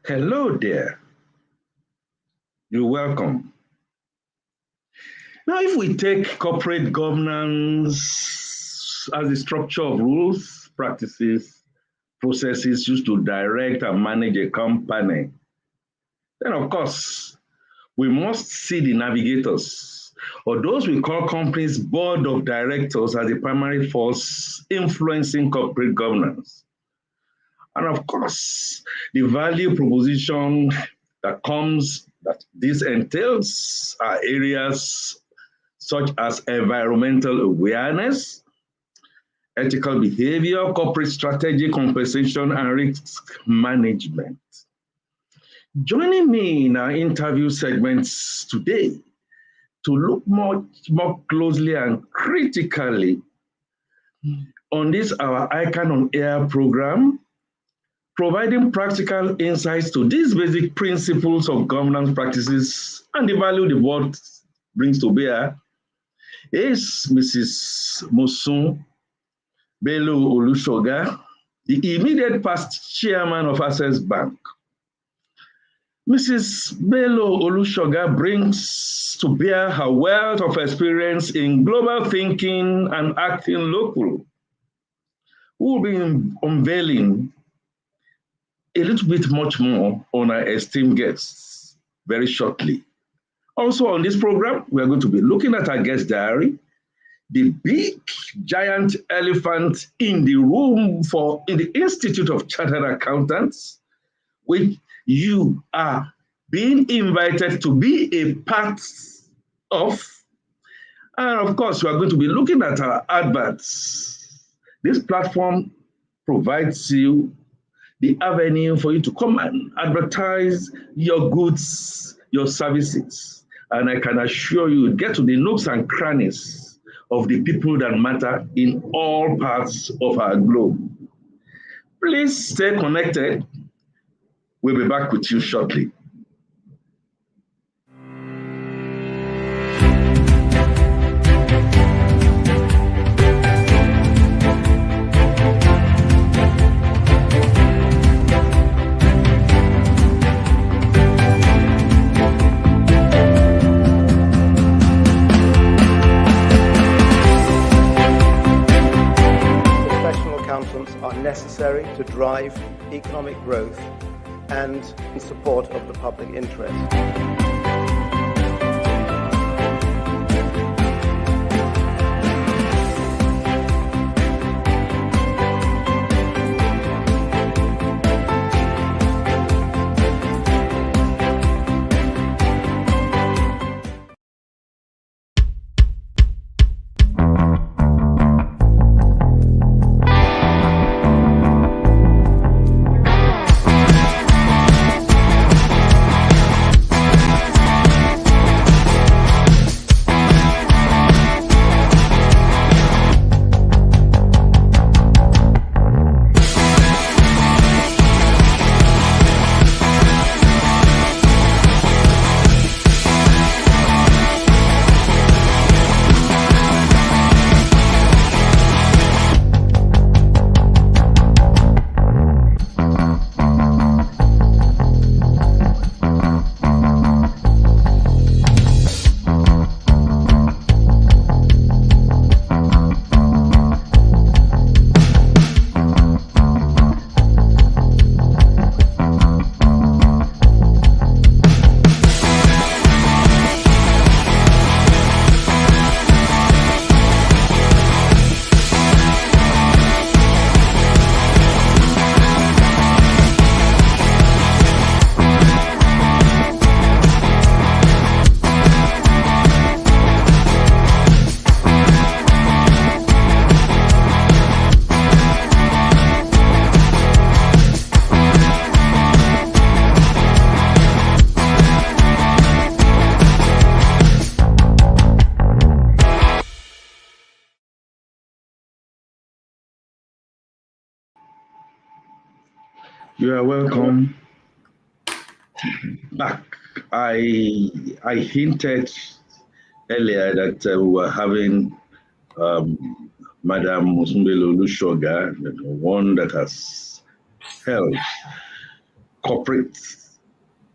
Hello there. You're welcome. Now, if we take corporate governance as the structure of rules, practices, processes used to direct and manage a company, then of course, we must see the navigators, or those we call companies' board of directors, as the primary force influencing corporate governance. And of course, the value proposition that this entails are areas such as environmental awareness, ethical behavior, corporate strategy, compensation, and risk management. Joining me in our interview segments today to look more closely and critically on this, our ICAN-ngr program, providing practical insights to these basic principles of governance practices and the value the board brings to bear, is Mrs. Mosun Belo-Olusoga, the immediate past chairman of Access Bank. Mrs. Belo-Olusoga brings to bear her wealth of experience in global thinking and acting local. We will be unveiling a little bit much more on our esteemed guests very shortly. Also on this program, we are going to be looking at our guest diary, the big giant elephant in the room in the Institute of Chartered Accountants, which you are being invited to be a part of. And of course, we are going to be looking at our adverts. This platform provides you the avenue for you to come and advertise your goods, your services. And I can assure you, get to the nooks and crannies of the people that matter in all parts of our globe. Please stay connected. We'll be back with you shortly. Are necessary to drive economic growth and in support of the public interest. You are welcome back. I hinted earlier that we were having Madam Mosun Belo-Olusoga, one that has held corporate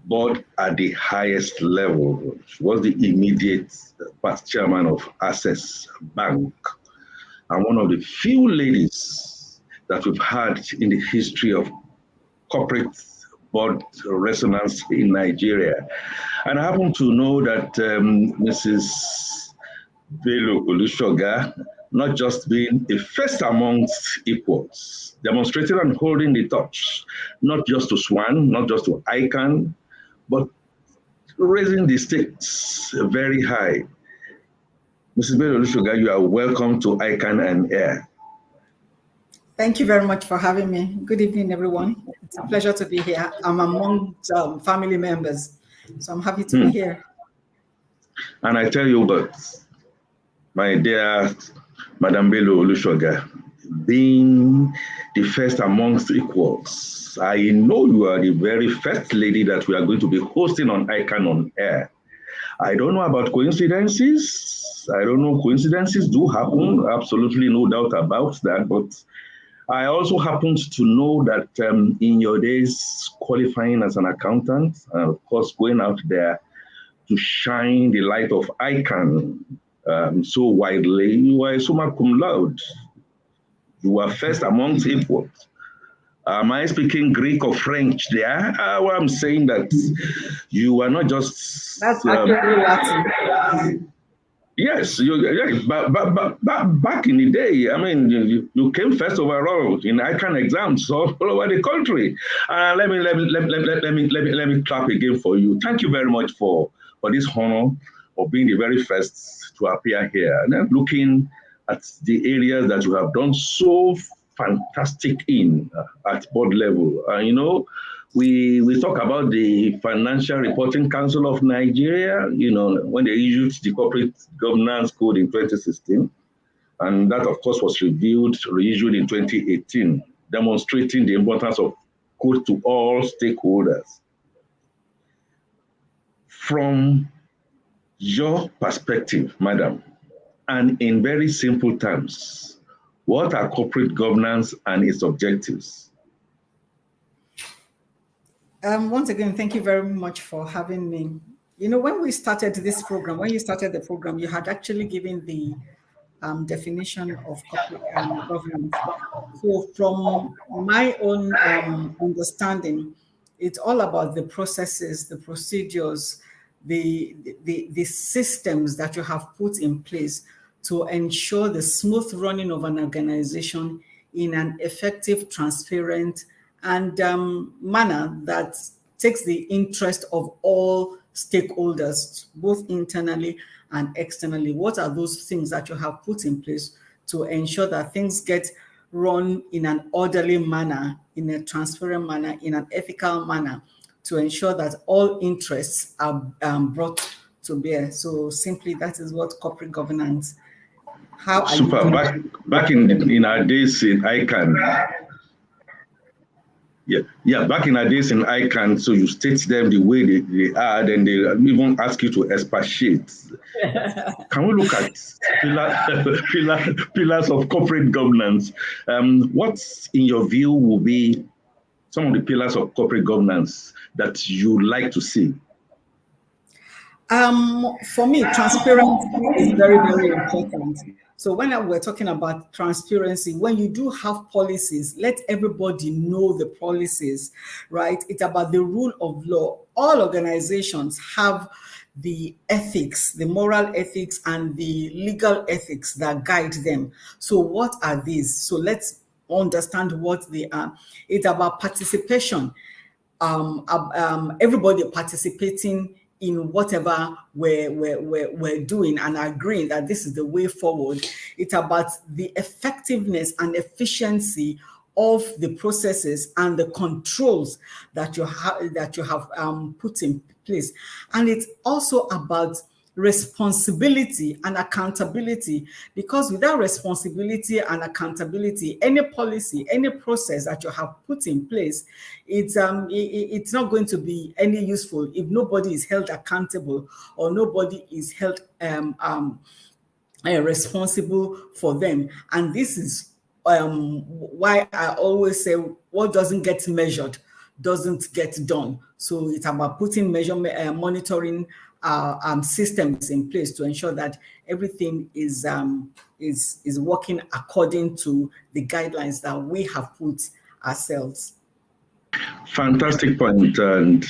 board at the highest level. She was the immediate past chairman of Access Bank, and one of the few ladies that we've had in the history of corporate board resonance in Nigeria. And I happen to know that Mrs. Belo-Olusoga, not just being a first amongst equals, demonstrating and holding the torch, not just to SWAN, not just to ICAN, but raising the stakes very high. Mrs. Belo-Olusoga, you are welcome to ICAN-ngr. Thank you very much for having me. Good evening, everyone. It's a pleasure to be here. I'm among family members, so I'm happy to be here. And I tell you, but my dear Madam Belo-Olusoga, being the first amongst equals, I know you are the very first lady that we are going to be hosting on ICAN-ngr. I don't know about coincidences. I don't know, coincidences do happen, absolutely no doubt about that, but I also happened to know that in your days qualifying as an accountant, of course, going out there to shine the light of ICAN so widely, you are a summa cum laude. You are first amongst equals. Am I speaking Greek or French there? Well, I'm saying that you are not just... That's actually Latin. Yes, back in the day, I mean, you came first overall in ICAN exams all over the country. Let me clap again for you. Thank you very much for this honor of being the very first to appear here. And then looking at the areas that you have done so fantastic in at board level. You know, we talk about the Financial Reporting Council of Nigeria, you know, when they issued the Corporate Governance Code in 2016. And that, of course, was reissued in 2018, demonstrating the importance of code to all stakeholders. From your perspective, madam, and in very simple terms, what are corporate governance and its objectives? Once again, thank you very much for having me. You know, when we started this program, when you started the program, you had actually given the definition of corporate governance. So from my own understanding, it's all about the processes, the procedures, the systems that you have put in place to ensure the smooth running of an organization in an effective, transparent, and manner that takes the interest of all stakeholders, both internally and externally. What are those things that you have put in place to ensure that things get run in an orderly manner, in a transparent manner, in an ethical manner, to ensure that all interests are brought to bear? So simply, that is what corporate governance. How are Super. you back in our days in ICAN. Yeah. Back in our days in ICAN, so you state them the way they are, then they even ask you to expatiate. Can we look at pillars of corporate governance? What, in your view, will be some of the pillars of corporate governance that you like to see? For me, transparency is very, very important. So when we're talking about transparency, when you do have policies, let everybody know the policies, right? It's about the rule of law. All organizations have the ethics, the moral ethics and the legal ethics that guide them. So what are these? So let's understand what they are. It's about participation. Everybody participating in whatever we're doing and agreeing that this is the way forward. It's about the effectiveness and efficiency of the processes and the controls that you have put in place. And it's also about responsibility and accountability, because without responsibility and accountability, any policy, any process that you have put in place, it's not going to be any useful if nobody is held accountable or nobody is held responsible for them. And this is why I always say what doesn't get measured doesn't get done. So it's about putting monitoring systems in place to ensure that everything is working according to the guidelines that we have put ourselves. Fantastic point, and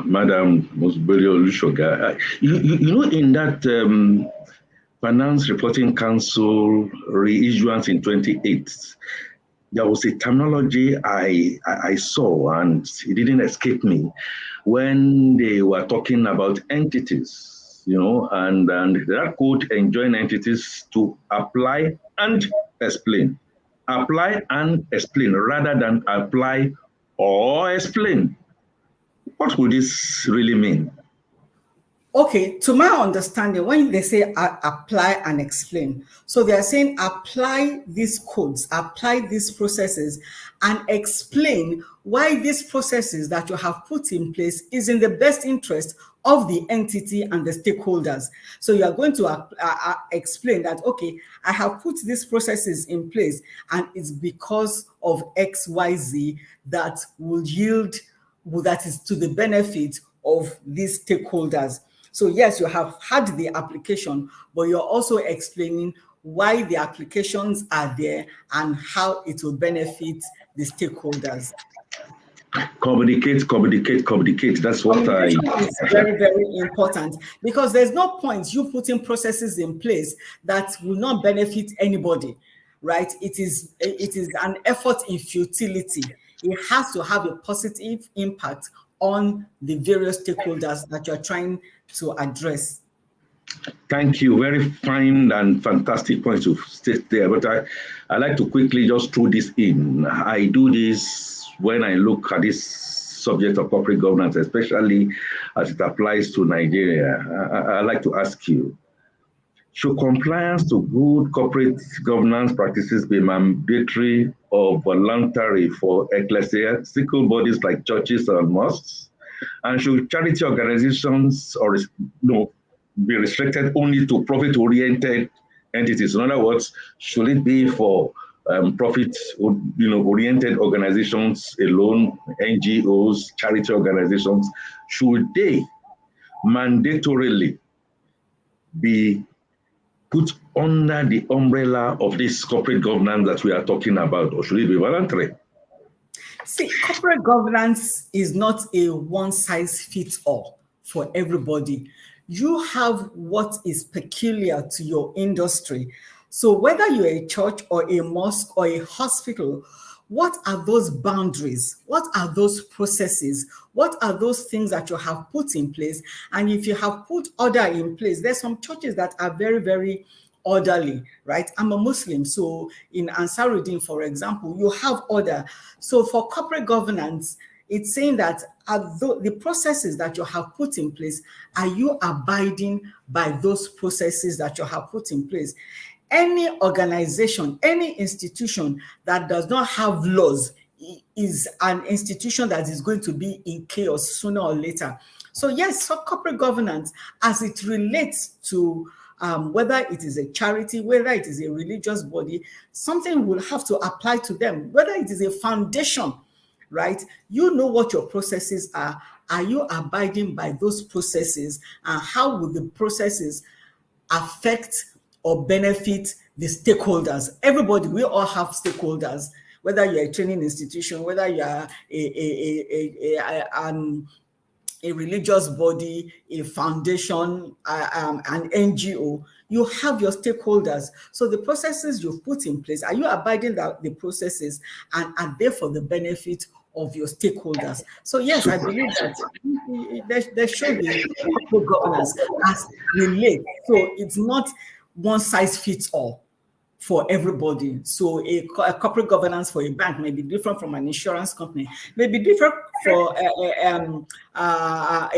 Madam Mosun Belo-Olusoga. You know, in that Finance Reporting Council reissuance in 2008, there was a terminology I saw, and it didn't escape me, when they were talking about entities, you know, and that code enjoin entities to apply and explain. Apply and explain rather than apply or explain. What would this really mean? Okay, to my understanding, when they say apply and explain, so they are saying apply these codes, apply these processes, and explain why these processes that you have put in place is in the best interest of the entity and the stakeholders. So you are going to explain that, okay, I have put these processes in place, and it's because of XYZ that will yield, that is to the benefit of these stakeholders. So yes, you have had the application, but you're also explaining why the applications are there and how it will benefit the stakeholders. Communicate, communicate, communicate. That's what It's very, very important, because there's no point you putting processes in place that will not benefit anybody, right? It is an effort in futility. It has to have a positive impact on the various stakeholders that you're trying to address. Thank you. Very fine and fantastic points to state there. But I like to quickly just throw this in. I do this when I look at this subject of corporate governance, especially as it applies to Nigeria. I like to ask you, should compliance to good corporate governance practices be mandatory or voluntary for ecclesiastical bodies like churches and mosques? And should charity organizations be restricted only to profit-oriented entities? In other words, should it be for profit-oriented organizations alone, NGOs, charity organizations? Should they mandatorily be put under the umbrella of this corporate governance that we are talking about, or should it be voluntary? See, corporate governance is not a one-size-fits-all for everybody. You have what is peculiar to your industry. So whether you're a church or a mosque or a hospital, what are those boundaries? What are those processes? What are those things that you have put in place? And if you have put order in place, there's some churches that are very, very orderly, right? I'm a Muslim, so in Ansaruddin, for example, you have order. So for corporate governance, it's saying that the processes that you have put in place, are you abiding by those processes that you have put in place? Any organization, any institution that does not have laws is an institution that is going to be in chaos sooner or later. So yes, so corporate governance, as it relates to whether it is a charity, whether it is a religious body, something will have to apply to them. Whether it is a foundation, right? You know what your processes are. Are you abiding by those processes? And how will the processes affect or benefit the stakeholders? Everybody, we all have stakeholders, whether you're a training institution, whether you are a religious body, a foundation, an NGO, you have your stakeholders. So the processes you've put in place, are you abiding the processes, and are they for the benefit of your stakeholders? So yes, I believe that there should be corporate governance as relates. So it's not one size fits all for everybody. So a corporate governance for a bank may be different from an insurance company, may be different for a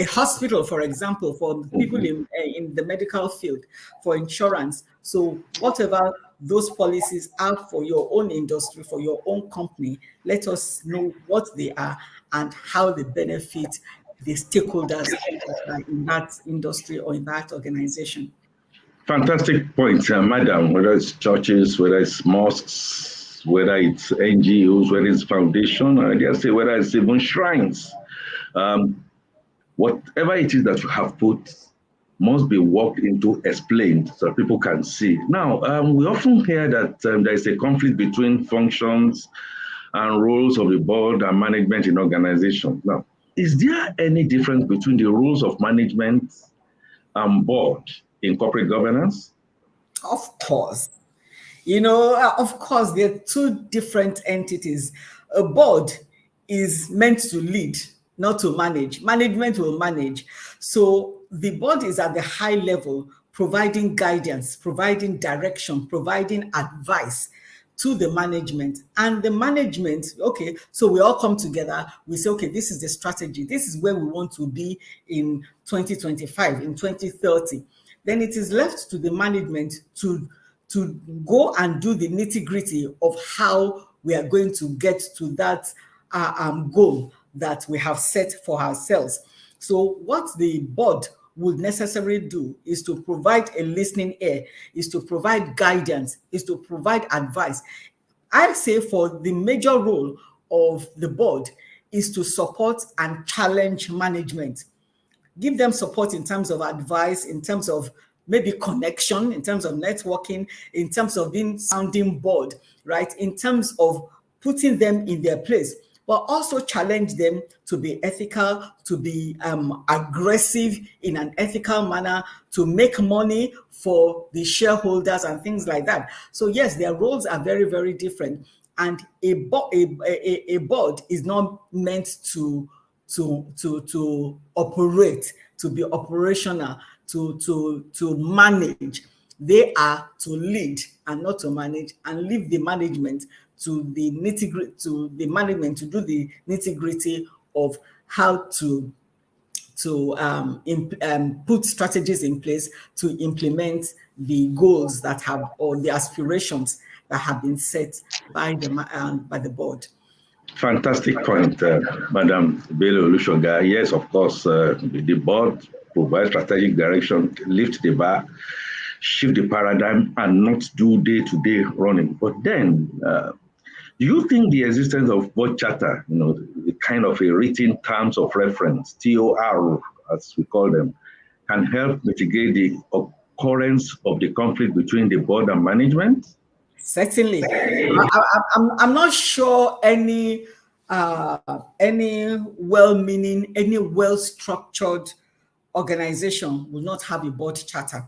hospital, for example, for people in the medical field, for insurance. So whatever those policies are for your own industry, for your own company, let us know what they are and how they benefit the stakeholders in that industry or in that organization. Fantastic point, madam. Whether it's churches, whether it's mosques, groups, whether it's NGOs, whether it's foundation, or I say whether it's even shrines. Whatever it is that you have put must be worked into, explained, so people can see. Now, we often hear that there is a conflict between functions and roles of the board and management in organizations. Now, is there any difference between the roles of management and board in corporate governance? Of course. Of course, there are two different entities. A board is meant to lead, not to manage. Management will manage. So the board is at the high level, providing guidance, providing direction, providing advice to the management. And the management, okay, so we all come together, we say, okay, this is the strategy. This is where we want to be in 2025, in 2030. Then it is left to the management to go and do the nitty-gritty of how we are going to get to that goal that we have set for ourselves. So what the board would necessarily do is to provide a listening ear, is to provide guidance, is to provide advice. I say for the major role of the board is to support and challenge management. Give them support in terms of advice, in terms of maybe connection, in terms of networking, in terms of being sounding board, right? In terms of putting them in their place, but also challenge them to be ethical, to be aggressive in an ethical manner, to make money for the shareholders and things like that. So yes, their roles are very, very different. And a board is not meant to operate, to be operational, to manage. They are to lead and not to manage, and leave the management to the nitty-gritty, to the management to do the nitty-gritty of how to put strategies in place to implement the goals that have, or the aspirations that have been set by the board. Fantastic point, Madam Belo-Olusoga. Yes, of course, the board provides strategic direction, lift the bar, shift the paradigm, and not do day-to-day running. But then, do you think the existence of board charter, the kind of a written terms of reference, TOR, as we call them, can help mitigate the occurrence of the conflict between the board and management? Certainly. I'm not sure any well-meaning, any well-structured organization will not have a board charter.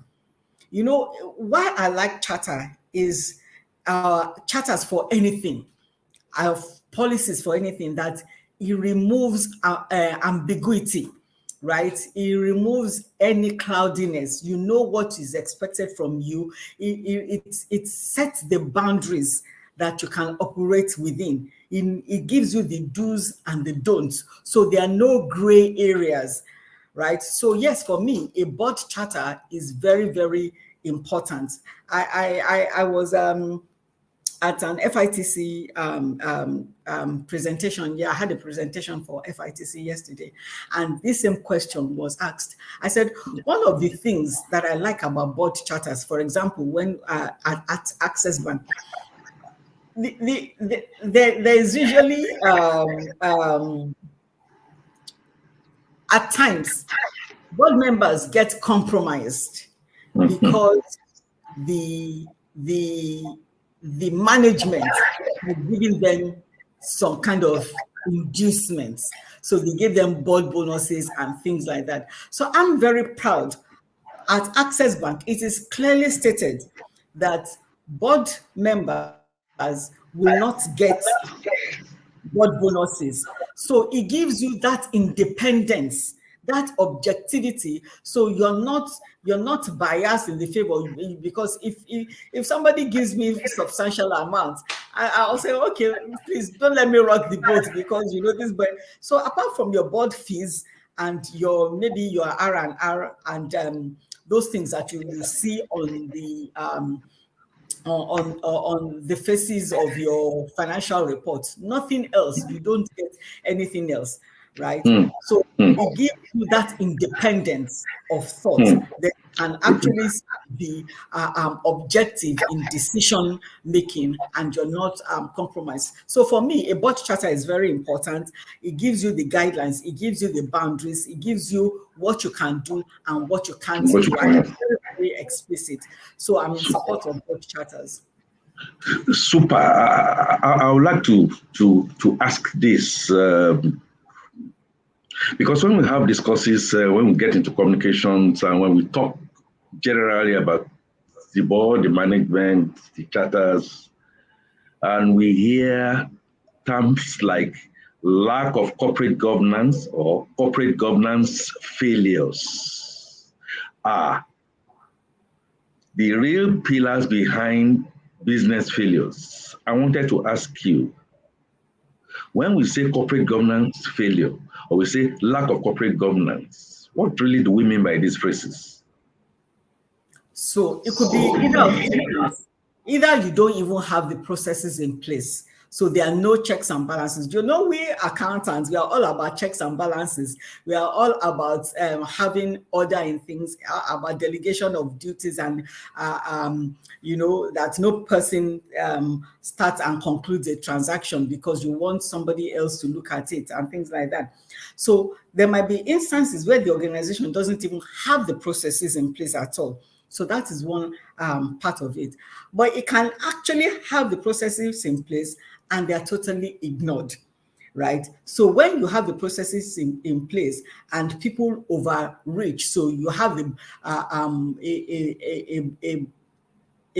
Why I like charter is charters for anything, policies for anything, that it removes ambiguity, right? It removes any cloudiness. You know what is expected from you. It sets the boundaries that you can operate within. It gives you the do's and the don'ts. So there are no gray areas, right? So yes, for me, a board charter is very, very important. I was at an FITC presentation. Yeah, I had a presentation for FITC yesterday, and this same question was asked. I said, one of the things that I like about board charters, for example, when at Access Bank, there's usually at times board members get compromised because the management has given them some kind of inducements. So they give them board bonuses and things like that. So I'm very proud. At Access Bank, it is clearly stated that board members will not get board bonuses. So it gives you that independence, that objectivity. So you're not biased in the favor, because if somebody gives me substantial amounts, I'll say, okay, please don't let me rock the boat, because this. But so apart from your board fees and maybe your R&R and those things that you will see on the on the faces of your financial reports, nothing else. You don't get anything else. right? So it gives you that independence of thought that can actually be objective in decision making, and you're not compromised. So for me, a board charter is very important. It gives you the guidelines, it gives you the boundaries, it gives you what you can do and what you can't do, and it's very, very explicit. So I'm in support of board charters. Super. I would like to ask this. Because when we have discourses, when we get into communications, and when we talk generally about the board, the management, the charters, and we hear terms like lack of corporate governance or corporate governance failures are the real pillars behind business failures. I wanted to ask you, when we say corporate governance failure, or we say lack of corporate governance, what really do we mean by these phrases? So it could be either you don't even have the processes in place. So there are no checks and balances. You know, we accountants, we are all about checks and balances. We are all about having order in things, about delegation of duties, and you know, that no person starts and concludes a transaction because you want somebody else to look at it and things like that. So there might be instances where the organization doesn't even have the processes in place at all. So that is one part of it. But it can actually have the processes in place and they're totally ignored, right? So when you have the processes in place and people overreach, so you have a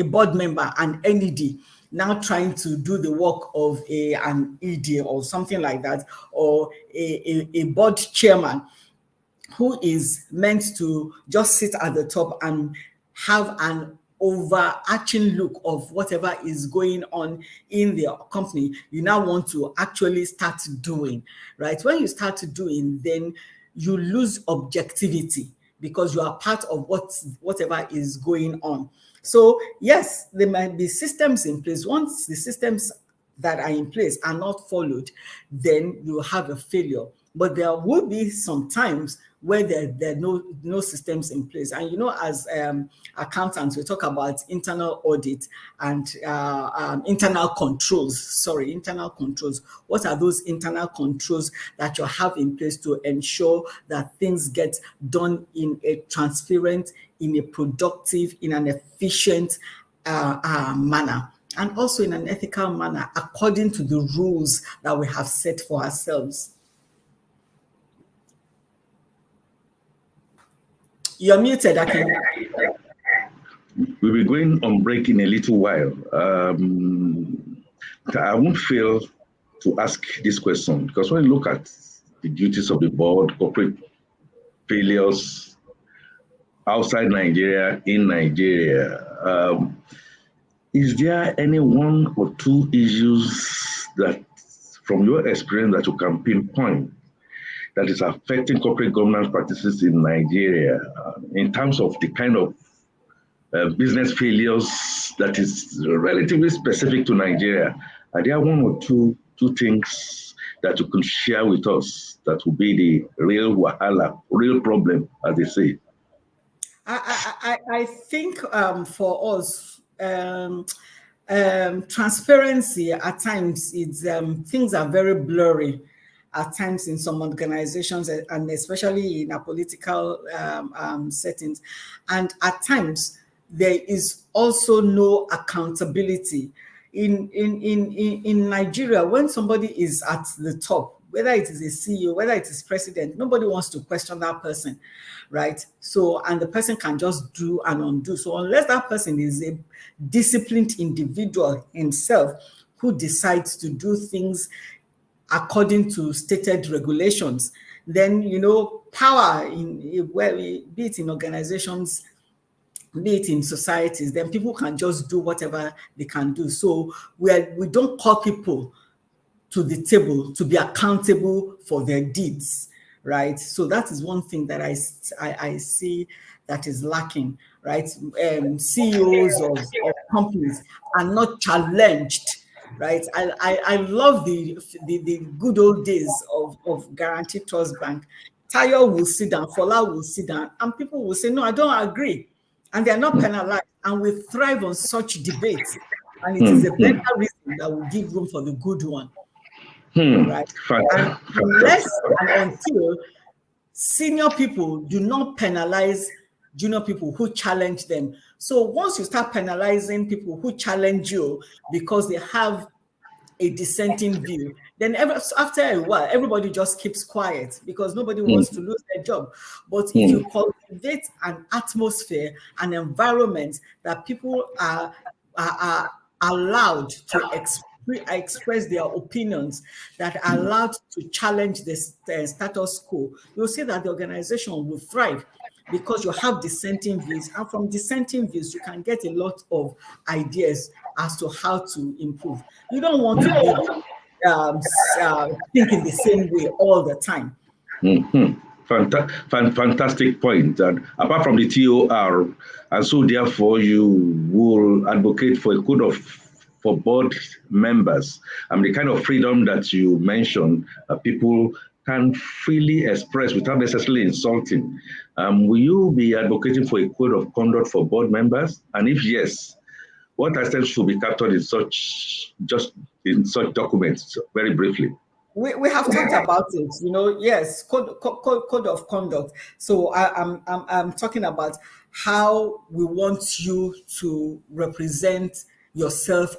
board member, an NED, now trying to do the work of an ED or something like that, or a board chairman who is meant to just sit at the top and have an overarching look of whatever is going on in the company, you now want to actually start doing, right? When you start doing, then you lose objectivity because you are part of whatever is going on. So yes, there might be systems in place. Once the systems that are in place are not followed, then you have a failure. But there will be some times where there are no systems in place. And you know, as accountants, we talk about internal audit and internal controls. Internal controls. What are those internal controls that you have in place to ensure that things get done in a transparent, in a productive, in an efficient manner, and also in an ethical manner, according to the rules that we have set for ourselves? You're muted, Akin. We'll be going on break in a little while. I won't fail to ask this question, because when you look at the duties of the board, corporate failures outside Nigeria, in Nigeria, is there any one or two issues that, from your experience, that you can pinpoint that is affecting corporate governance practices in Nigeria in terms of the kind of business failures that is relatively specific to Nigeria? Are there one or two things that you could share with us that will be the real wahala, real problem, as they say? I think for us, transparency at times, it's things are very blurry at times in some organizations, and especially in a political settings. And at times, there is also no accountability. In Nigeria, when somebody is at the top, whether it is a CEO, whether it is president, nobody wants to question that person, right? So, and the person can just do and undo. So unless that person is a disciplined individual himself who decides to do things according to stated regulations, then, you know, power, be it in organizations, be it in societies, then people can just do whatever they can do. So we don't call people to the table to be accountable for their deeds, right? So that is one thing that I see that is lacking, right? CEOs of companies are not challenged right? I love the good old days of Guaranteed Trust Bank. Tayo will sit down, Fola will sit down, and people will say, no, I don't agree. And they're not penalized. And we thrive on such debates. And it is a better reason that will give room for the good one. Right? And unless and until senior people do not penalize junior people who challenge them. So once you start penalizing people who challenge you because they have a dissenting view, then after a while, everybody just keeps quiet because nobody wants to lose their job. But if you cultivate an atmosphere, an environment that people are allowed to express their opinions, that are allowed to challenge the status quo, you'll see that the organization will thrive because you have dissenting views. And from dissenting views, you can get a lot of ideas as to how to improve. You don't want to be thinking the same way all the time. Fantastic point. And apart from the TOR, and so therefore you will advocate for a code for board members, and the kind of freedom that you mentioned, people can freely express without necessarily insulting. Will you be advocating for a code of conduct for board members? And if yes, what items should be captured in such documents? Very briefly. We have talked about it, yes, code of conduct. So I'm talking about how we want you to represent yourself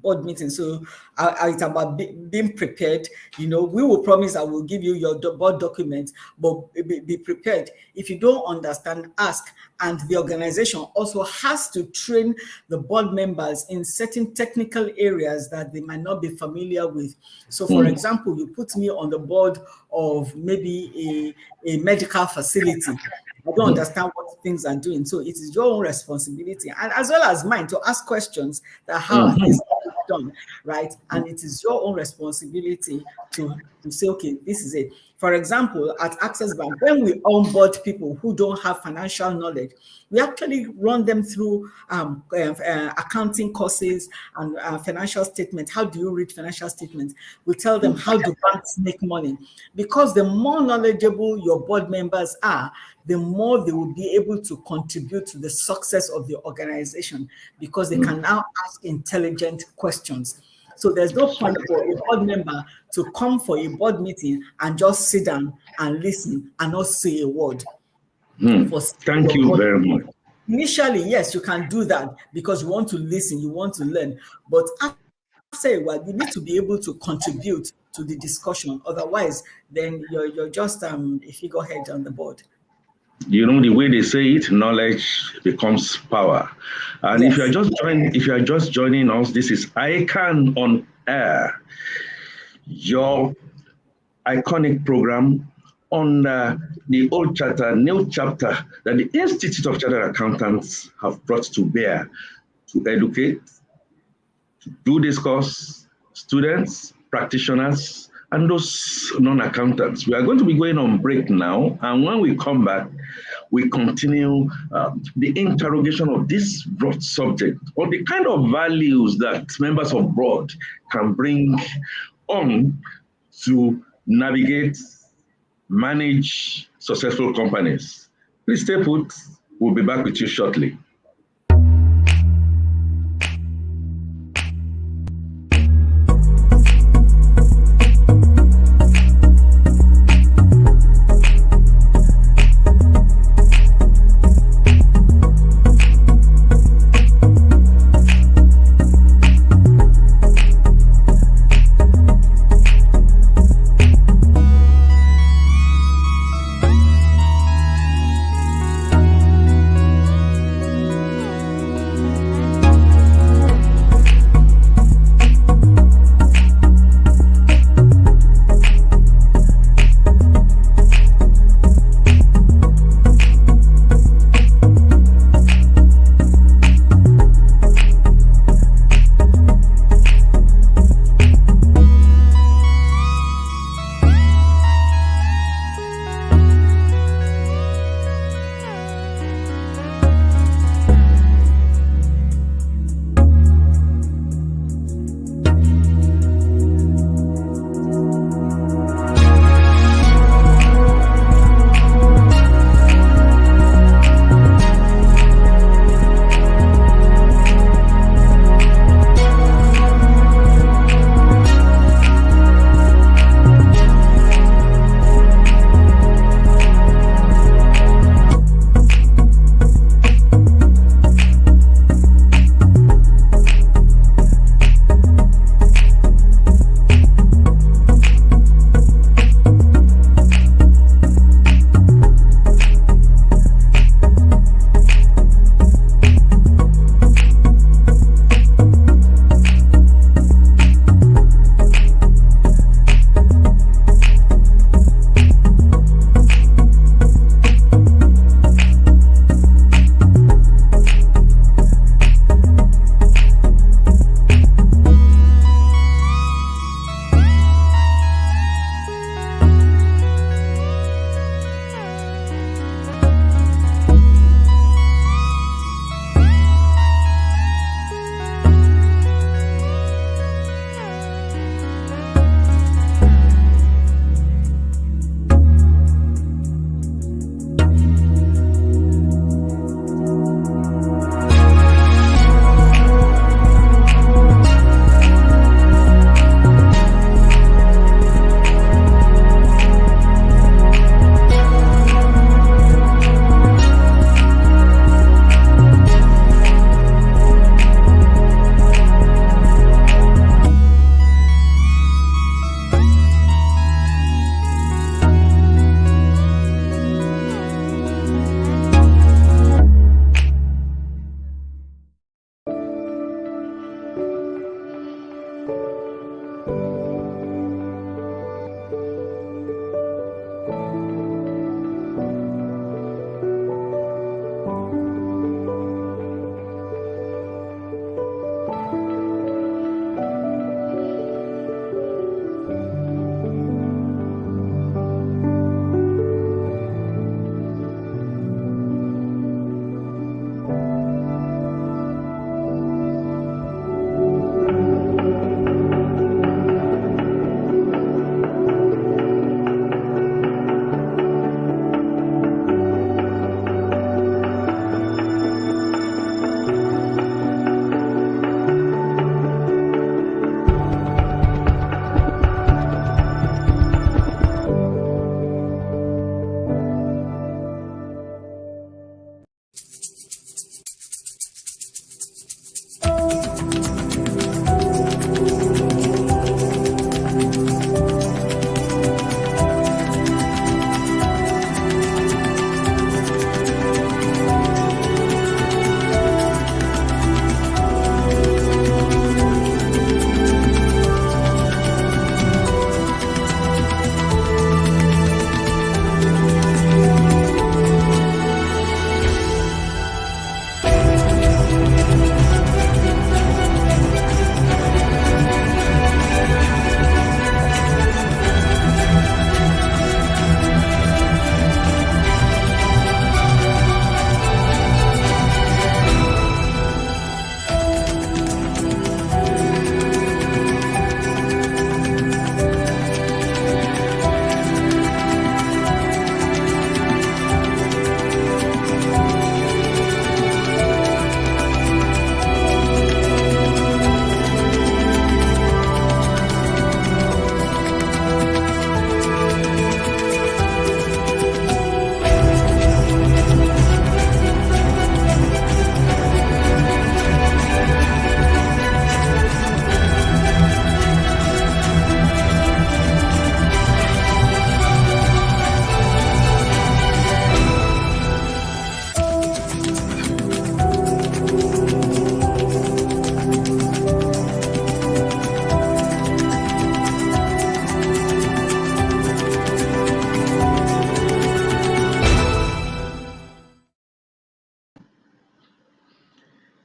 board meeting. So it's about being prepared. We will promise I will give you your board documents, but be prepared. If you don't understand, ask. And the organization also has to train the board members in certain technical areas that they might not be familiar with. So for example, you put me on the board of maybe a medical facility. I don't understand what things are doing. So it is your own responsibility, and as well as mine, to ask questions that how are things done, right? And it is your own responsibility to say, okay, this is it. For example, at Access Bank, when we onboard people who don't have financial knowledge, we actually run them through accounting courses and financial statements. How do you read financial statements? We tell them how do banks make money, because the more knowledgeable your board members are, the more they will be able to contribute to the success of the organization, because they can now ask intelligent questions. So there's no point for a board member to come for a board meeting and just sit down and listen and not say a word. Thank you very much. Initially, yes, you can do that because you want to listen, you want to learn. But after a while, you need to be able to contribute to the discussion. Otherwise, then you're just a figurehead on the board. The way they say it, knowledge becomes power. And yes. if you are just joining us, this is ICAN-ngr, your iconic program on the old charter, new chapter that the Institute of Chartered Accountants have brought to bear to educate, to do discourse, students, practitioners, and those non-accountants. We are going to be going on break now, and when we come back, we continue the interrogation of this broad subject, or the kind of values that members of board can bring on to navigate, manage successful companies. Please stay put. We'll be back with you shortly.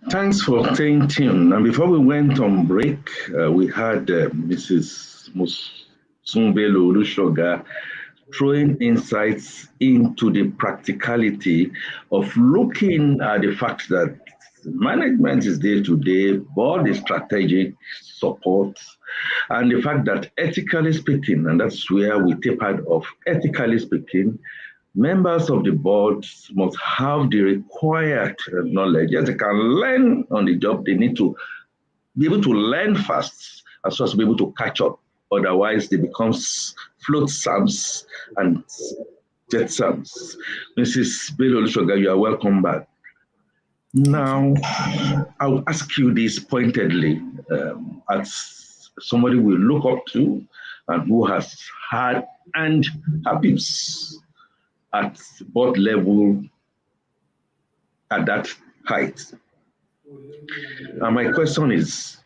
Thanks for staying tuned. And before we went on break, we had Mrs. Mosun Belo-Olusoga throwing insights into the practicality of looking at the fact that management is day to day, board is strategic support, and the fact that ethically speaking, and that's where we tapered off, ethically speaking, members of the board must have the required knowledge. Yes, they can learn on the job. They need to be able to learn fast as well as be able to catch up. Otherwise, they become float sums and jet sums. Mrs. Belo-Olusoga, you are welcome back. Now, I'll ask you this pointedly as somebody we look up to and who has had and habits at board level at that height. And my question is,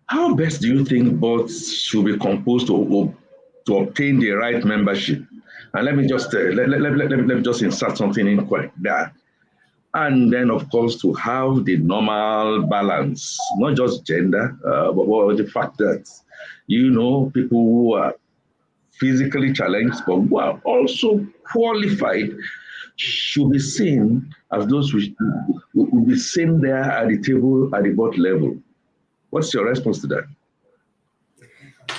how best do you think boards should be composed to obtain the right membership? And let me just let me just insert something in quite that. And then, of course, to have the normal balance, not just gender, but the fact that, people who are physically challenged, but who are also qualified should be seen as those who will be seen there at the table at the board level. What's your response to that?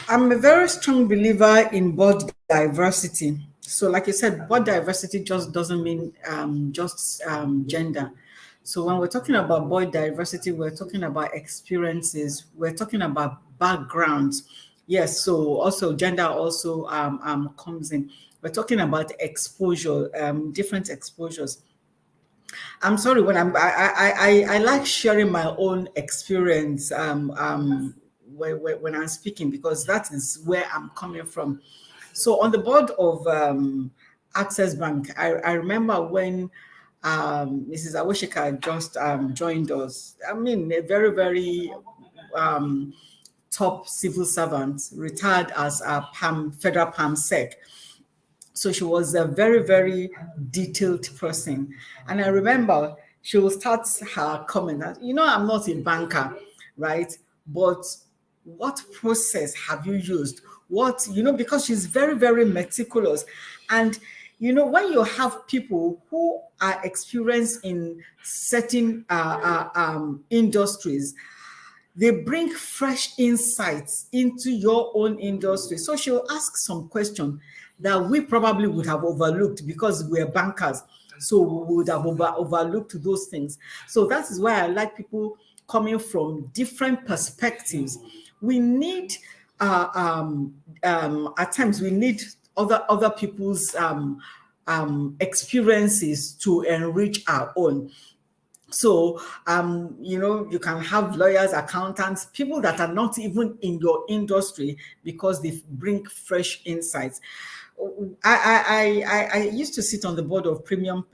I'm a very strong believer in board diversity. So like you said, board diversity just doesn't mean just gender. So when we're talking about board diversity, we're talking about experiences, we're talking about backgrounds. Yes, so also gender also comes in. We're talking about exposure, different exposures. I'm sorry, when I like sharing my own experience when I'm speaking, because that is where I'm coming from. So on the board of Access Bank, I remember when Mrs. Awoshika just joined us. I mean, a very, very top civil servant, retired as a federal PAM sec. So she was a very, very detailed person. And I remember she will start her comment, I'm not a banker, right? But what process have you used? What, because she's very, very meticulous. And, when you have people who are experienced in certain industries, they bring fresh insights into your own industry. So she'll ask some question that we probably would have overlooked because we're bankers. So we would have overlooked those things. So that is why I like people coming from different perspectives. We need, at times, we need other people's experiences to enrich our own. So, you can have lawyers, accountants, people that are not even in your industry because they bring fresh insights. I used to sit on the board of premium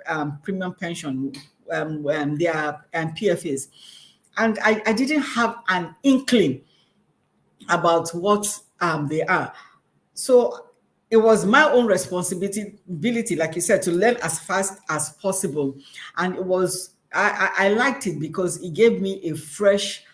pension, their PFAs, and I didn't have an inkling about what they are. So it was my own responsibility, like you said, to learn as fast as possible. And it was, I liked it because it gave me a fresh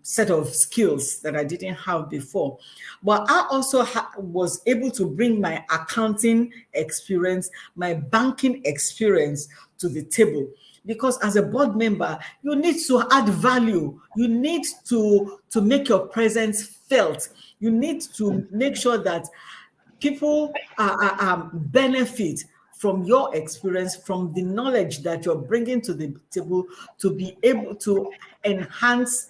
set of skills that I didn't have before. But I also was able to bring my accounting experience, my banking experience to the table. Because as a board member, you need to add value. You need to make your presence felt. You need to make sure that people benefit from your experience, from the knowledge that you're bringing to the table, to be able to enhance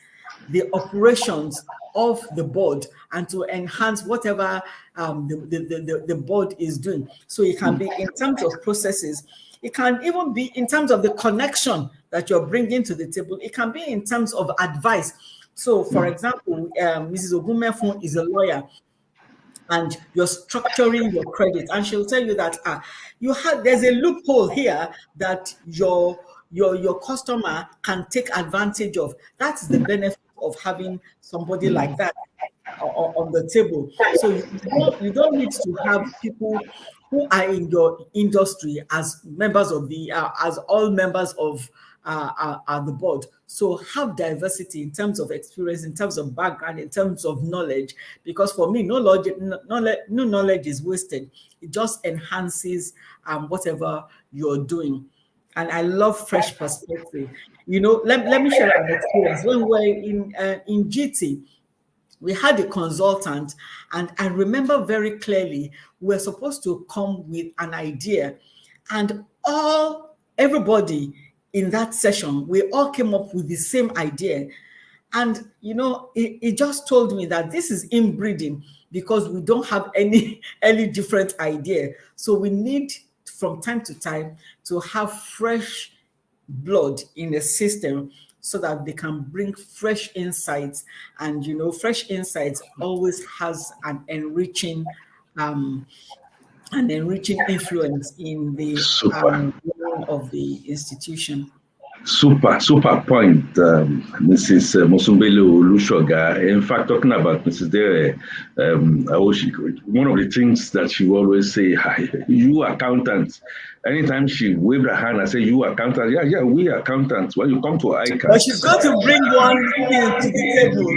the operations of the board and to enhance whatever the board is doing. So it can be in terms of processes. It can even be in terms of the connection that you're bringing to the table. It can be in terms of advice. So, for example, Mrs. Ogumefun is a lawyer, and you're structuring your credit, and she'll tell you that there's a loophole here that your customer can take advantage of. That's the benefit of having somebody like that on the table. So you don't need to have people who are in your industry as members of as all members of the board. So have diversity in terms of experience, in terms of background, in terms of knowledge, because for me, no knowledge is wasted. It just enhances whatever you're doing. And I love fresh perspective. Let me share an experience. When we're in GT, we had a consultant, and I remember very clearly we were supposed to come with an idea, and everybody in that session, we all came up with the same idea. And it just told me that this is inbreeding, because we don't have any different idea. So we need from time to time to have fresh blood in the system, so that they can bring fresh insights. And fresh insights always has an enriching influence in the running of the institution. Super point, Mrs. Mosun Belo-Olusoga. In fact, talking about Mrs. Dere, one of the things that she always say, you accountants. Anytime she waved her hand and said, you accountants, yeah, we accountants. When you come to ICAN, but she's going to bring one to the table.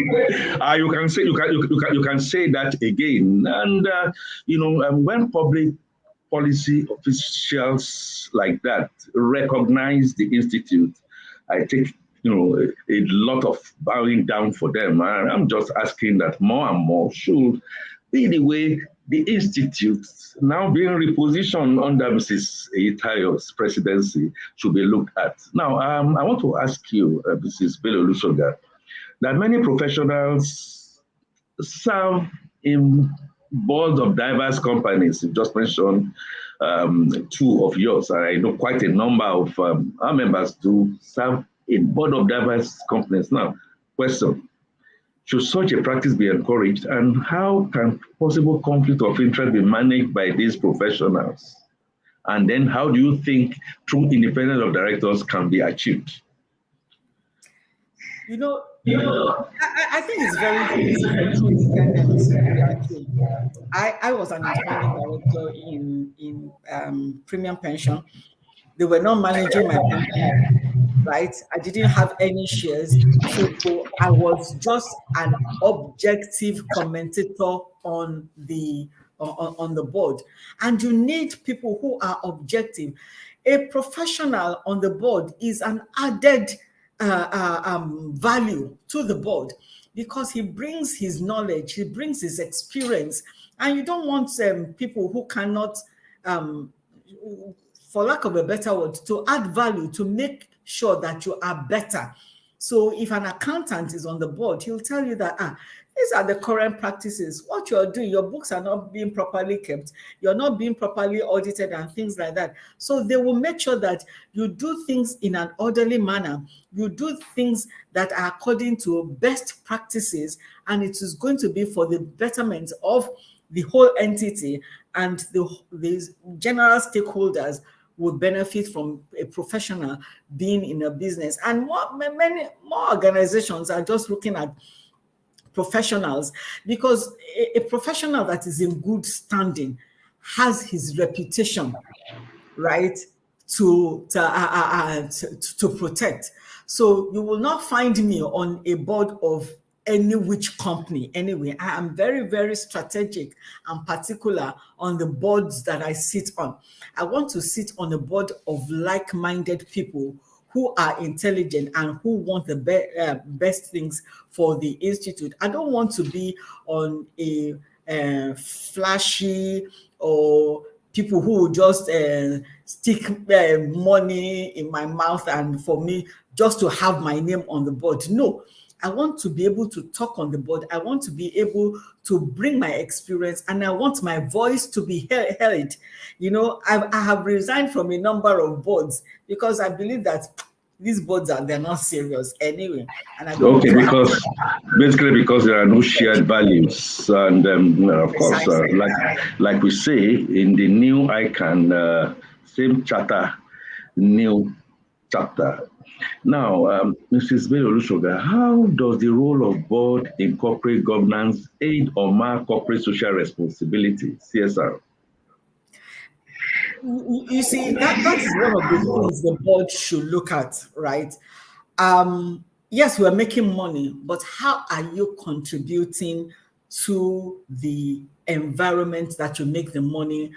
You can say that again. And when public policy officials like that recognize the institute, I take a lot of bowing down for them. And I'm just asking that more and more should be the way the institute, now being repositioned under Mrs. Itayo's presidency, should be looked at. Now, I want to ask you, Mrs. Belo-Olusoga, that many professionals serve in boards of diverse companies. You just mentioned two of yours. I know quite a number of our members do serve in board of diverse companies. Now, question, should such a practice be encouraged, and how can possible conflict of interest be managed by these professionals? And then how do you think true independence of directors can be achieved? I think it's very easy for two independent hierarchy. I was an independent director in premium pension. They were not managing my pension, right? I didn't have any shares. So I was just an objective commentator on the board. And you need people who are objective. A professional on the board is an added value to the board because he brings his knowledge, he brings his experience, and you don't want people who cannot for lack of a better word, to add value, to make sure that you are better. So if an accountant is on the board, he'll tell you that, these are the current practices. What you're doing, your books are not being properly kept. You're not being properly audited and things like that. So they will make sure that you do things in an orderly manner. You do things that are according to best practices, and it is going to be for the betterment of the whole entity, and the general stakeholders will benefit from a professional being in a business. And many more organizations are just looking at professionals because a professional that is in good standing has his reputation, right, to protect. So you will not find me on a board of any which company anyway. I am very, very strategic and particular on the boards that I sit on. I want to sit on a board of like-minded people who are intelligent and who want the best things for the institute. I don't want to be on a flashy or people who will just stick money in my mouth and for me just to have my name on the board. No, I want to be able to talk on the board. I want to be able to bring my experience, and I want my voice to be heard. You know, I have resigned from a number of boards because I believe that these boards they're not serious anyway. And I don't basically because there are no shared values, and of course, like we say in the new ICAN, same charter, new chapter. Now, Mrs. Belo-Olusoga, how does the role of board in corporate governance aid or mark corporate social responsibility, CSR? You see, that is one of the things the board should look at, right? Yes, we're making money, but how are you contributing to the environment that you make the money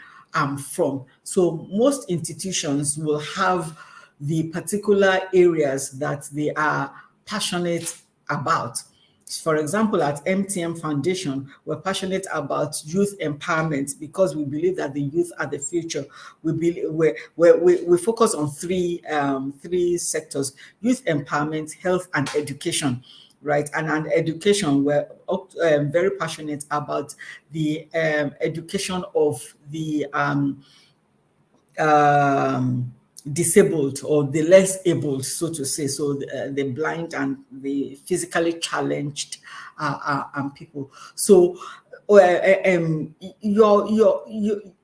from? So most institutions will have the particular areas that they are passionate about. For example, at MTM Foundation, we're passionate about youth empowerment because we believe that the youth are the future. We focus on three sectors: youth empowerment, health, and education. Right, and education, we're very passionate about the education of the disabled or the less able, so to say, so the blind and the physically challenged people. So your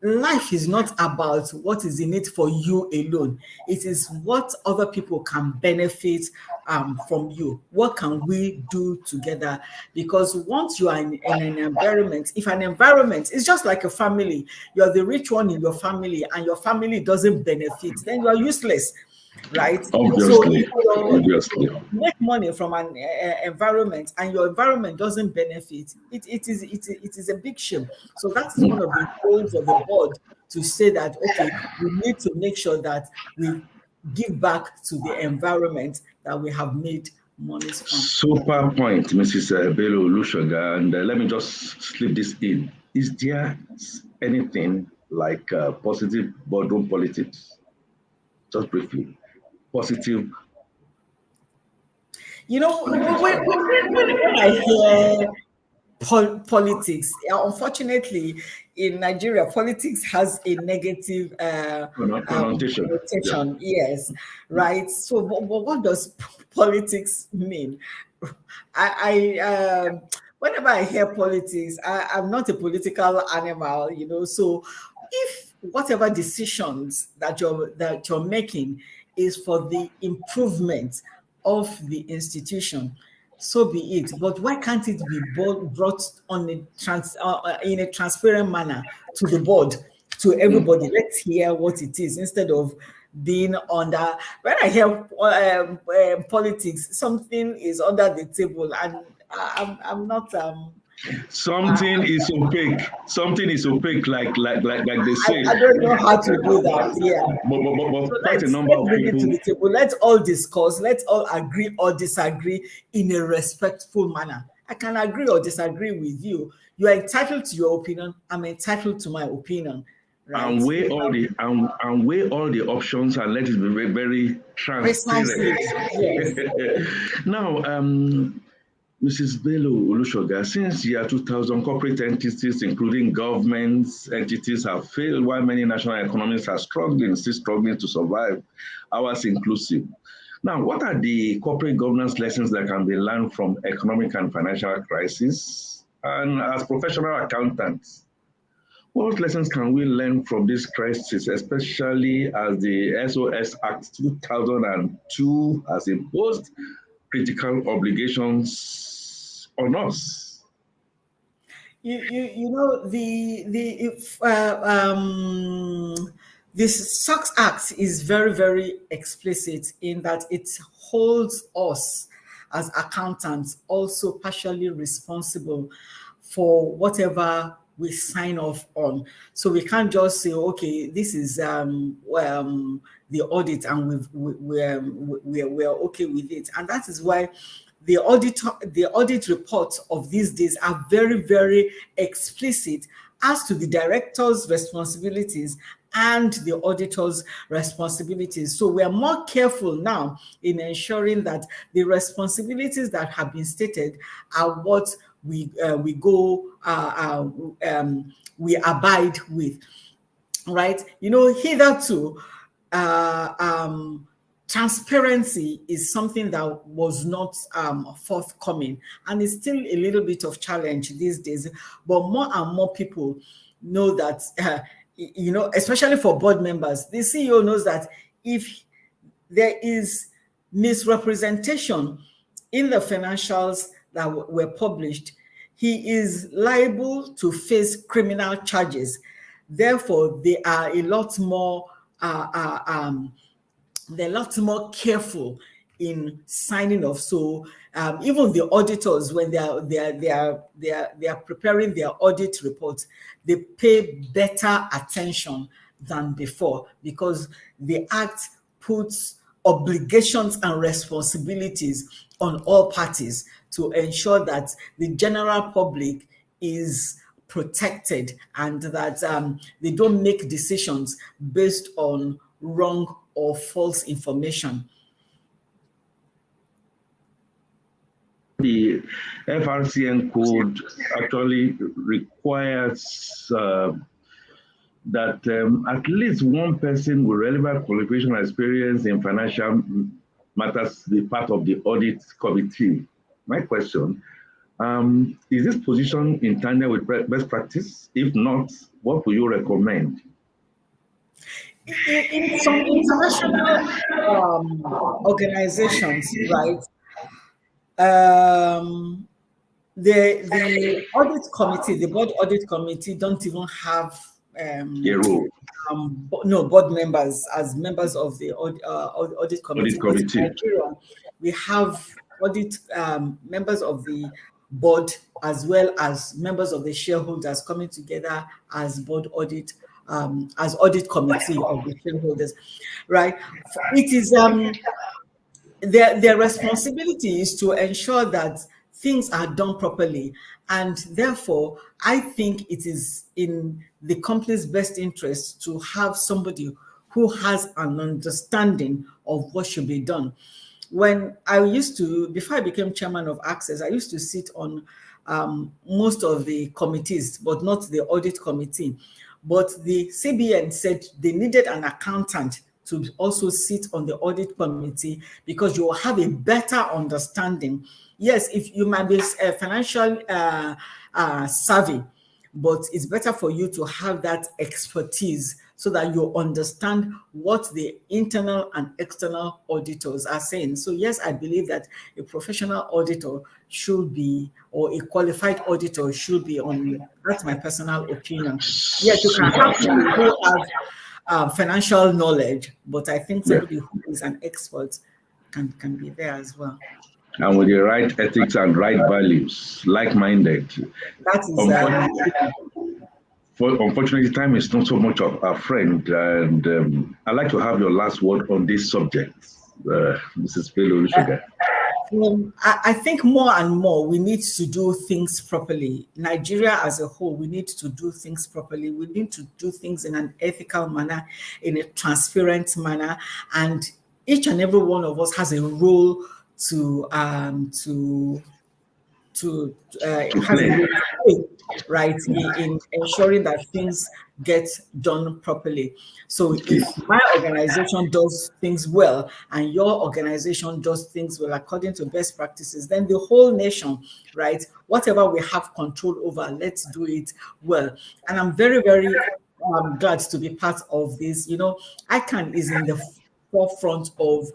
life is not about what is in it for you alone. It is what other people can benefit from you. What can we do together? Because once you are in an environment, if an environment is just like a family, you're the rich one in your family and your family doesn't benefit, then you are useless. Right? Obviously. So you make money from an environment and your environment doesn't benefit. It is a big shame. So that's one of the goals of the board, to say that, okay, we need to make sure that we give back to the environment that we have made money from. Super point, Mrs. Belo-Olusoga. And let me just slip this in. Is there anything like positive boardroom politics? Just briefly. Positive. You know, when I hear politics, unfortunately, in Nigeria, politics has a negative connotation. Yes, right. So, what does politics mean? Whenever I hear politics, I'm not a political animal, you know. So, if whatever decisions that you're making is for the improvement of the institution, so be it. But why can't it be brought on in a transparent manner to the board, to everybody? Let's hear what it is instead of being under. When I hear politics, something is under the table, and I'm not. Something is opaque. Something is opaque, like they say. I don't know how to do that. Yeah. But So quite a number of bring people. it to the table. Let's all discuss. Let's all agree or disagree in a respectful manner. I can agree or disagree with you. You are entitled to your opinion. I'm entitled to my opinion. Right? And weigh all the options and let it be very, very transparent. Yes. Now, Mrs. Belo-Olusoga, since year 2000, corporate entities, including governments, entities have failed, while many national economies are still struggling to survive, ours inclusive. Now, what are the corporate governance lessons that can be learned from economic and financial crisis? And as professional accountants, what lessons can we learn from this crisis, especially as the SOS Act 2002 has imposed critical obligations on us? You know, this SOX Act is very, very explicit in that it holds us as accountants also partially responsible for whatever we sign off on. So we can't just say, okay, this is the audit, and we're okay with it. And that is why the audit reports of these days are very, very explicit as to the director's responsibilities and the auditor's responsibilities. So we are more careful now in ensuring that the responsibilities that have been stated are what we abide with, right? You know, hitherto, transparency is something that was not forthcoming, and it's still a little bit of challenge these days. But more and more people know that, you know, especially for board members, the CEO knows that if there is misrepresentation in the financials that were published, he is liable to face criminal charges. Therefore, they are a lot more they're a lot more careful in signing off. So even the auditors, when they are preparing their audit reports, they pay better attention than before, because the Act puts obligations and responsibilities on all parties to ensure that the general public is protected, and that they don't make decisions based on wrong or false information. The FRCN code actually requires that at least one person with relevant qualification and experience in financial matters be part of the audit committee. My question, is this position in tandem with best practice? If not, what would you recommend? In some international organizations, right, the audit committee, the board audit committee, don't even have a role. No, board members as members of the audit committee. But in Nigeria, we have audit members of the board as well as members of the shareholders coming together as board audit, as audit committee of the shareholders, right? It is their responsibility is to ensure that things are done properly, and therefore I think it is in the company's best interest to have somebody who has an understanding of what should be done. When I used to, before I became chairman of Access, I used to sit on most of the committees, but not the audit committee. But the CBN said they needed an accountant to also sit on the audit committee, because you will have a better understanding. Yes, if you might be financial savvy, but it's better for you to have that expertise so that you understand what the internal and external auditors are saying. So yes, I believe that a professional auditor should be, or a qualified auditor should be on, that's my personal opinion. Yes, you can have people who have financial knowledge, but I think somebody who is an expert can be there as well. And with the right ethics and right values, like-minded. That is unfortunately, time is not so much of our friend, and I'd like to have your last word on this subject, Mrs. Belo-Olusoga. I think more and more we need to do things properly. Nigeria as a whole, we need to do things properly. We need to do things in an ethical manner, in a transparent manner, and each and every one of us has a role to play, right, in ensuring that things get done properly. So if my organization does things well and your organization does things well according to best practices, then the whole nation, right, whatever we have control over, let's do it well. And I'm very, very glad to be part of this. You know, ICAN is in the forefront of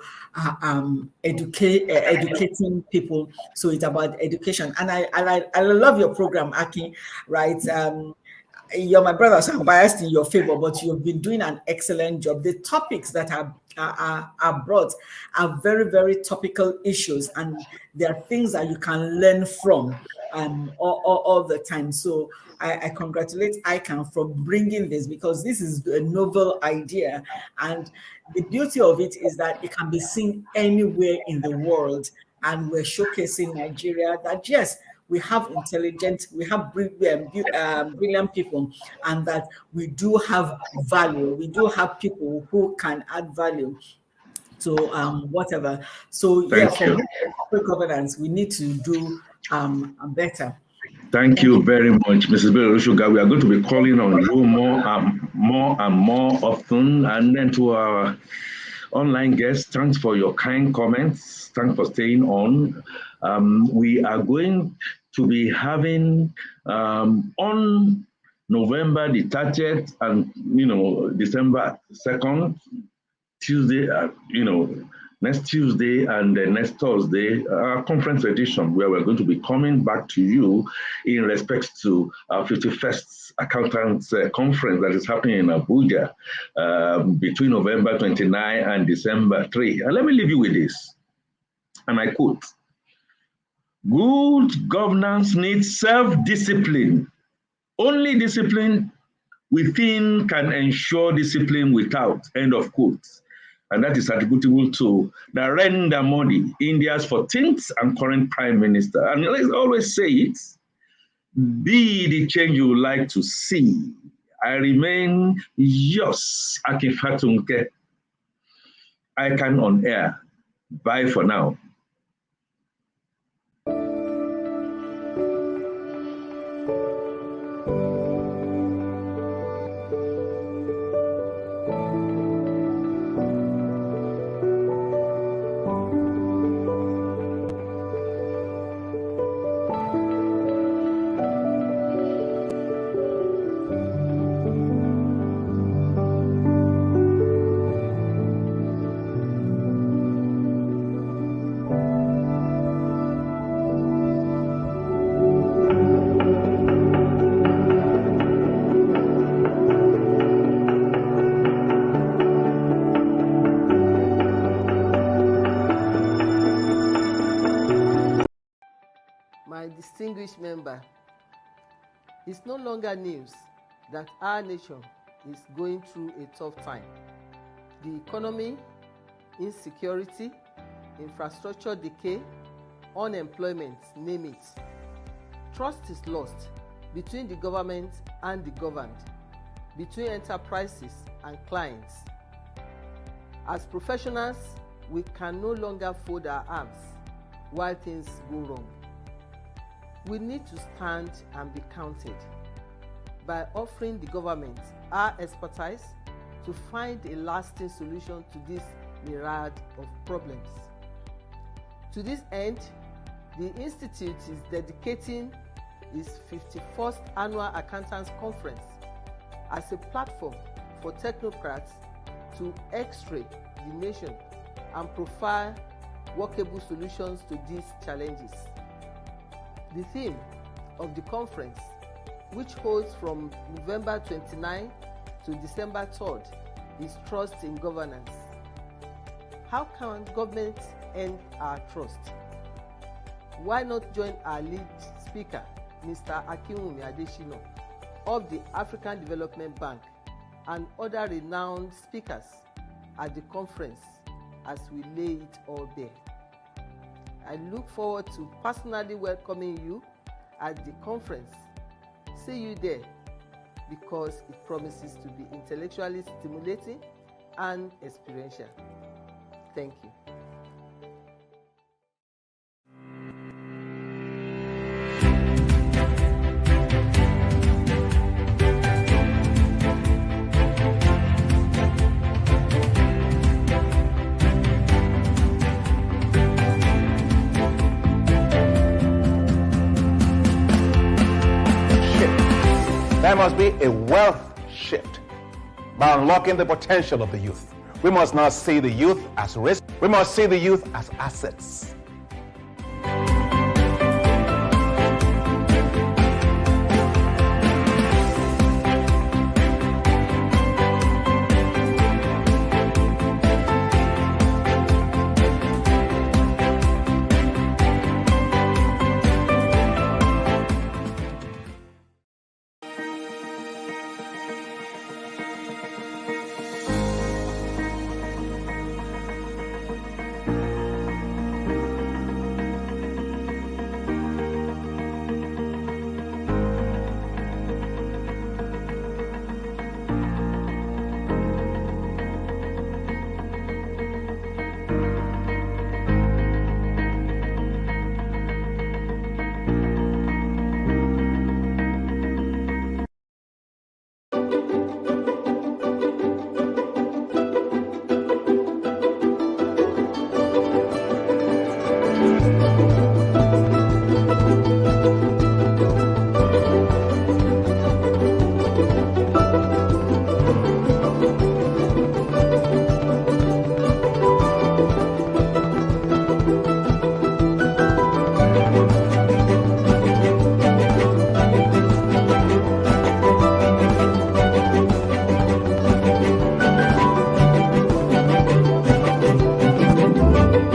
educating people. So it's about education. And I love your program, Aki, right? You're my brother, so I'm biased in your favor, but you've been doing an excellent job. The topics that are brought are very, very topical issues, and there are things that you can learn from all the time. So I congratulate ICAN for bringing this, because this is a novel idea, and the beauty of it is that it can be seen anywhere in the world, and we're showcasing Nigeria that yes, we have intelligent, we have brilliant people, and that we do have value. We do have people who can add value to whatever. So yeah, for corporate governance, we need to do better. Thank you very much, Mrs. Belo-Olusoga. We are going to be calling on you more and more often. And then to our online guests, thanks for your kind comments. Thanks for staying on. We are going to be having on November the 30th and December 2nd, Tuesday, next Tuesday and next Thursday, our conference edition, where we're going to be coming back to you in respect to our 51st Accountants Conference that is happening in Abuja between November 29 and December 3. And let me leave you with this, and I quote, "Good governance needs self-discipline. Only discipline within can ensure discipline without," end of quote. And that is attributable to Narendra Modi, India's 14th and current Prime Minister. And let's always say it, be the change you would like to see. I remain yours, Akifatunke. ICAN on air. Bye for now. Distinguished member, it's no longer news that our nation is going through a tough time. The economy, insecurity, infrastructure decay, unemployment, name it. Trust is lost between the government and the governed, between enterprises and clients. As professionals, we can no longer fold our arms while things go wrong. We need to stand and be counted by offering the government our expertise to find a lasting solution to this myriad of problems. To this end, the Institute is dedicating its 51st Annual Accountants Conference as a platform for technocrats to x-ray the nation and profile workable solutions to these challenges. The theme of the conference, which holds from November 29 to December 3rd, is Trust in Governance. How can government earn our trust? Why not join our lead speaker, Mr. Akinwumi Adesina of the African Development Bank, and other renowned speakers at the conference as we lay it all bare. I look forward to personally welcoming you at the conference. See you there, because it promises to be intellectually stimulating and experiential. Thank you. There must be a wealth shift by unlocking the potential of the youth. We must not see the youth as risk. We must see the youth as assets.